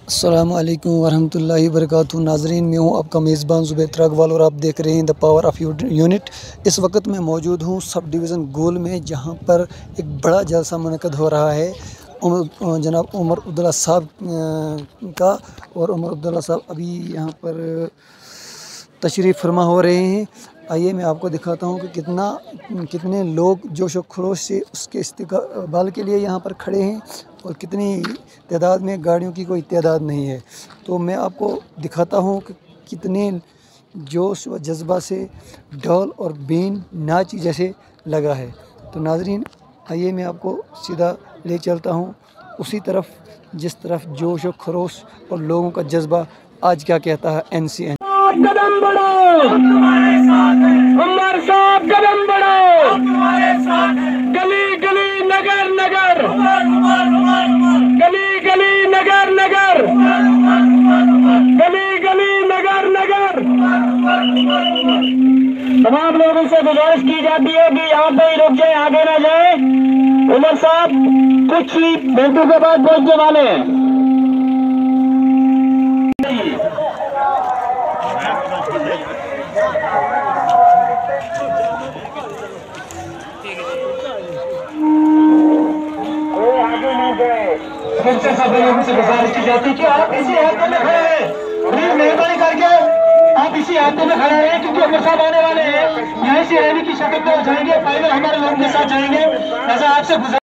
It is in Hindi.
अस्सलामु अलैकुम वरहमतुल्लाहि वबरकातुहू। नाजरीन, मैं हूँ आपका मेज़बान ज़ुबैर त्रागवाल और आप देख रहे हैं द पावर ऑफ़ यूनिट। इस वक्त मैं मौजूद हूँ सब डिवीज़न गोल में, जहाँ पर एक बड़ा जलसा मुनक़द हो रहा है जनाब उमर अब्दुल्ला साहब का। और उमर अब्दुल्ला साहब अभी यहाँ पर तशरीफ़ फरमा हो रहे हैं। आइए मैं आपको दिखाता हूँ कि कितने लोग जोश व खरोश से उसके इस्तकबाल के लिए यहाँ पर खड़े हैं और कितनी तादाद में गाड़ियों की कोई तादाद नहीं है। तो मैं आपको दिखाता हूँ कि कितने जोश व जज्बा से ढोल और बीन नाच जैसे लगा है। तो नाजरीन, आइए मैं आपको सीधा ले चलता हूँ उसी तरफ जिस तरफ जोश व खरोश और लोगों का जज्बा आज क्या कहता है। NCN कदम बढ़ो, हम तुम्हारे साथ हैं। उमर साहब कदम बढ़ो, हम तुम्हारे साथ हैं। गली गली नगर नगर, गली गली नगर नगर, गली गली नगर नगर। तमाम लोगों से गुजारिश की जाती है कि यहाँ पे ही रुक जाए, आगे ना जाए। उमर साहब कुछ ही मिनटों के बाद पहुंचने वाले हैं। फिर सब लोगों से गुजारिश की जाती है कि आप इसी हाथे में खड़े हैं। प्लीज मेहरबानी करके आप इसी हाथे में खड़े रहे, क्योंकि अमर साहब आने वाले हैं। यहीं से रैली की शक्ल में जाएंगे, पहले हमारे लोगों के साथ जाएंगे। ऐसा आपसे गुजारिश।